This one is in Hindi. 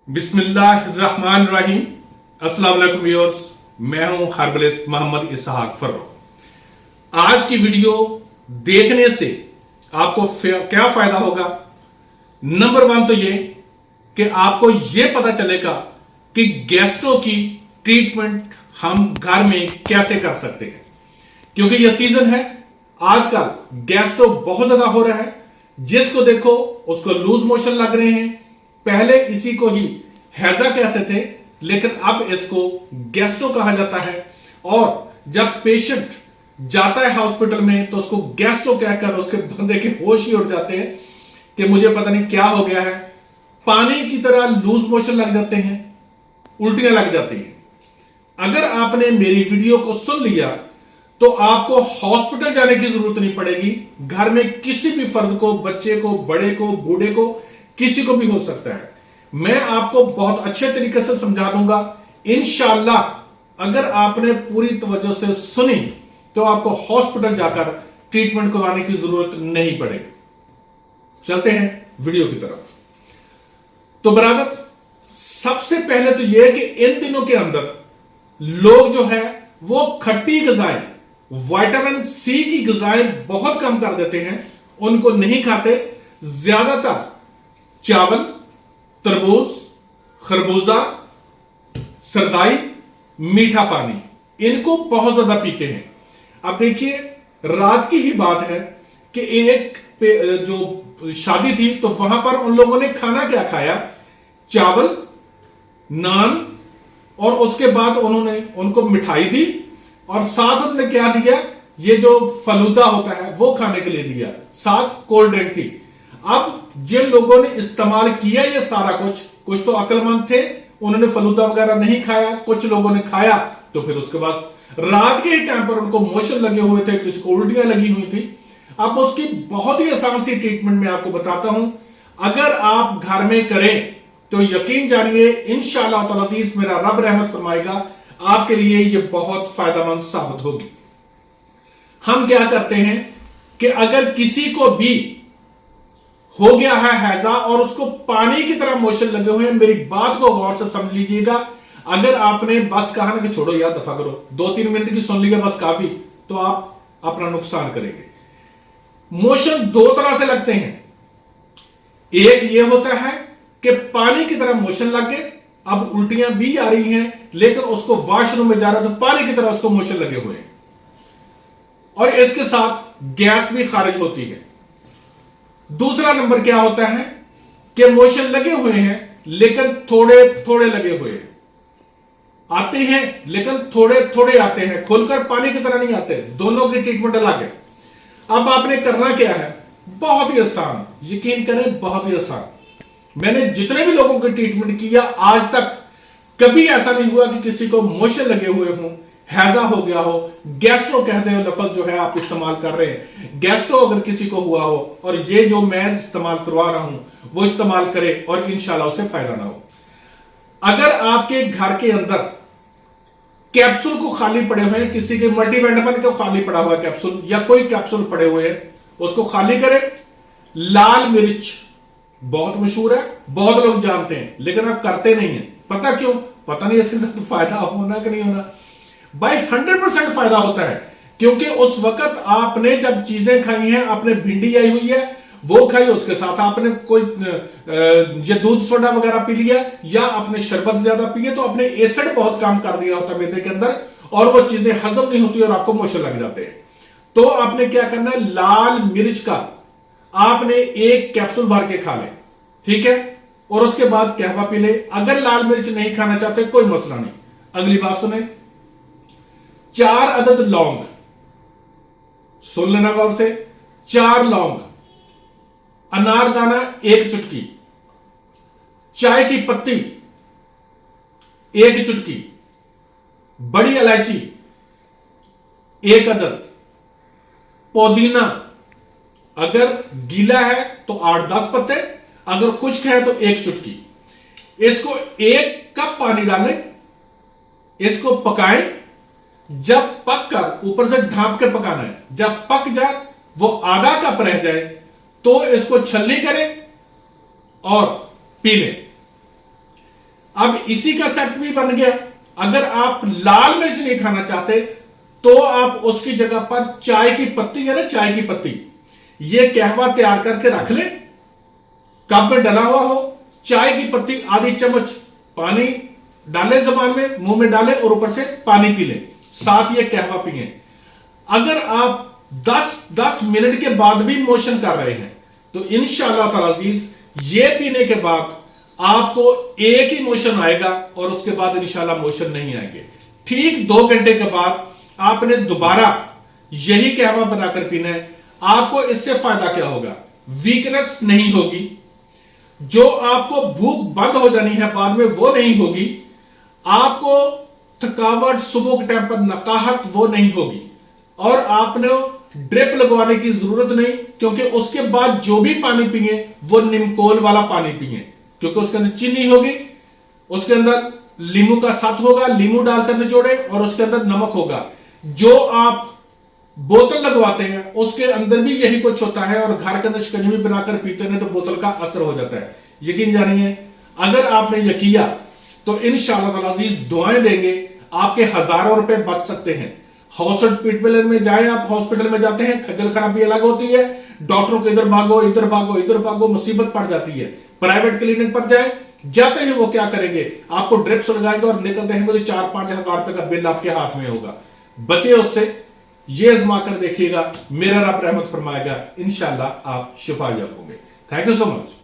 बिस्मिल्लाहिर्रहमानिर्रहीम। अस्सलाम वालेकुम व्यूअर्स, मैं हूं हर्बलिस्ट मोहम्मद इसहाक फर्रो। आज की वीडियो देखने से आपको क्या फायदा होगा। नंबर वन तो ये कि आपको यह पता चलेगा कि गैस्ट्रो की ट्रीटमेंट हम घर में कैसे कर सकते हैं, क्योंकि यह सीजन है। आजकल गैस्ट्रो बहुत ज्यादा हो रहा है, जिसको देखो उसको लूज मोशन लग रहे हैं। पहले इसी को ही हैजा कहते थे, लेकिन अब इसको गैस्ट्रो कहा जाता है। और जब पेशेंट जाता है हॉस्पिटल में तो उसको गैस्ट्रो कहकर उसके बंदे के होश ही उड़ जाते हैं कि मुझे पता नहीं क्या हो गया है। पानी की तरह लूज मोशन लग जाते हैं, उल्टियां लग जाती हैं। अगर आपने मेरी वीडियो को सुन लिया तो आपको हॉस्पिटल जाने की जरूरत नहीं पड़ेगी। घर में किसी भी फर्द को, बच्चे को, बड़े को, बूढ़े को, किसी को भी हो सकता है। मैं आपको बहुत अच्छे तरीके से समझा दूंगा इंशाअल्लाह। अगर आपने पूरी तवज्जो से सुनी तो आपको हॉस्पिटल जाकर ट्रीटमेंट करवाने की जरूरत नहीं पड़ेगी। चलते हैं वीडियो की तरफ। तो ब्रदर, सबसे पहले तो यह कि इन दिनों के अंदर लोग जो है वो खट्टी ग़िज़ाएं, विटामिन सी की ग़िज़ाएं बहुत कम कर देते हैं, उनको नहीं खाते। ज्यादातर चावल, तरबूज, खरबूजा, सरदाई, मीठा पानी, इनको बहुत ज्यादा पीते हैं। अब देखिए, रात की ही बात है कि एक जो शादी थी तो वहां पर उन लोगों ने खाना क्या खाया, चावल, नान, और उसके बाद उन्होंने उनको मिठाई दी और साथ उन्होंने क्या दिया, ये जो फलूदा होता है वो खाने के लिए दिया, साथ कोल्ड ड्रिंक थी। अब जिन लोगों ने इस्तेमाल किया ये सारा कुछ तो अक्लमंद थे, उन्होंने फलूदा वगैरह नहीं खाया। कुछ लोगों ने खाया तो फिर उसके बाद रात के टाइम पर उनको मोशन लगे हुए थे, किसी को उल्टियां लगी हुई थी। अब उसकी बहुत ही आसान सी ट्रीटमेंट मैं आपको बताता हूं। अगर आप घर में करें तो यकीन जानिए इंशाअल्लाह ताला अज़ीज़ मेरा रब रहमत फरमाएगा, आपके लिए यह बहुत फायदेमंद साबित होगी। हम क्या करते हैं कि अगर किसी को भी हो गया है हैजा और उसको पानी की तरह मोशन लगे हुए हैं, मेरी बात को गौर से समझ लीजिएगा। अगर आपने बस कहा ना कि छोड़ो यार दफा करो, 2-3 मिनट की सुन लिया बस काफी, तो आप अपना नुकसान करेंगे। मोशन दो तरह से लगते हैं। एक ये होता है कि पानी की तरह मोशन लग गए, अब उल्टियां भी आ रही हैं, लेकिन उसको वॉशरूम में जा रहा है तो पानी की तरह उसको मोशन लगे हुए हैं और इसके साथ गैस भी खारिज होती है। दूसरा नंबर क्या होता है कि मोशन लगे हुए हैं लेकिन थोड़े थोड़े लगे हुए हैं, आते हैं लेकिन थोड़े थोड़े आते हैं, खुलकर पानी की तरह नहीं आते। दोनों की ट्रीटमेंट अलग है। अब आपने करना क्या है, बहुत ही आसान, यकीन करें बहुत ही आसान। मैंने जितने भी लोगों की ट्रीटमेंट किया आज तक कभी ऐसा नहीं हुआ कि किसी को मोशन लगे हुए हों, हैजा हो गया हो, गैस्ट्रो कहते हैं लफ्ज जो है आप इस्तेमाल कर रहे हैं, गैस्ट्रो अगर किसी को हुआ हो और ये जो मैं इस्तेमाल करवा रहा हूं वो इस्तेमाल करे और इंशाल्लाह उसे फायदा ना हो। अगर आपके घर के अंदर कैप्सूल को खाली पड़े हुए हैं, किसी के मल्टीविटामिन को खाली पड़ा हुआ है कैप्सूल, या कोई कैप्सूल पड़े हुए हैं, उसको खाली करें। लाल मिर्च बहुत मशहूर है, बहुत लोग जानते हैं, लेकिन आप करते नहीं है। पता क्यों? पता नहीं इसके साथ फायदा होना कि नहीं होना। भाई 100% फायदा होता है, क्योंकि उस वक्त आपने जब चीजें खाई हैं, आपने भिंडी आई हुई है वो खाई, उसके साथ आपने कोई ये दूध सोडा वगैरह पी लिया या आपने शरबत ज्यादा पिए, तो आपने एसिड बहुत काम कर दिया होता है मैदे के अंदर और वो चीजें हजम नहीं होती और आपको मोशन लग जाते हैं। तो आपने क्या करना है, लाल मिर्च का आपने एक कैप्सूल भर के खा ले, ठीक है, और उसके बाद कहवा पी ले। अगर लाल मिर्च नहीं खाना चाहते कोई मसला नहीं। अगली बात सुने, 4 अदद लौंग, सुन लेना गौर से, 4 लौंग, अनारदाना 1 चुटकी, चाय की पत्ती 1 चुटकी, बड़ी इलायची 1 अदद, पुदीना अगर गीला है तो 8-10 पत्ते, अगर खुश्क है तो 1 चुटकी। इसको 1 कप पानी डालें, इसको पकाएं। जब पक कर, ऊपर से ढांप के पकाना है, जब पक जाए वो आधा कप रह जाए तो इसको छलनी करें और पी लें। अब इसी का सेट भी बन गया। अगर आप लाल मिर्च नहीं खाना चाहते तो आप उसकी जगह पर चाय की पत्ती है ना, चाय की पत्ती, ये कहवा तैयार करके रख ले, कप में डला हुआ हो, चाय की पत्ती आधी चम्मच पानी डाले, जबान में मुंह में डाले और ऊपर से पानी पी ले, साथ ये कहवा पिए। अगर आप 10 मिनट के बाद भी मोशन कर रहे हैं तो इंशाअल्लाह ताला अजीज ये पीने के बाद आपको एक ही मोशन आएगा और उसके बाद इंशाअल्लाह मोशन नहीं आएंगे। ठीक 2 घंटे के बाद आपने दोबारा यही कहवा बनाकर पीना है। आपको इससे फायदा क्या होगा? वीकनेस नहीं होगी, जो आपको भूख बंद हो जानी है बाद में वो नहीं होगी, आपको थकावट सुबह के टाइम पर नकाहत वो नहीं होगी, और आपने ड्रिप लगवाने की जरूरत नहीं, क्योंकि उसके बाद जो भी पानी पिए वो निमकोल वाला पानी पिए, क्योंकि उसके अंदर चीनी होगी, उसके अंदर लींबू का साथ होगा, लींबू डालकर निचोड़े, और उसके अंदर नमक होगा। जो आप बोतल लगवाते हैं उसके अंदर भी यही कुछ होता है, और घर के अंदर शिकंजी बनाकर पीते हैं तो बोतल का असर हो जाता है। यकीन जानिए, अगर आपने यह किया तो इंशाअल्लाह ताला अजीज दुआएं देंगे, आपके हजारों रुपए बच सकते हैं। हॉस्पिटल में जाए, आप हॉस्पिटल में जाते हैं, खज्जल खराबी अलग होती है, डॉक्टरों को इधर भागो इधर भागो इधर भागो, मुसीबत पड़ जाती है। प्राइवेट क्लिनिक पर जाए, जाते हैं वो क्या करेंगे, आपको ड्रिप्स लगाएंगे और निकलते हैं मुझे 4-5 हजार रुपए का बिल आपके हाथ में होगा। बचे उससे, ये आजमा कर देखिएगा, मेरा रब रहमत फरमाएगा, इंशाअल्लाह आप शिफा याब होंगे। Thank you so much.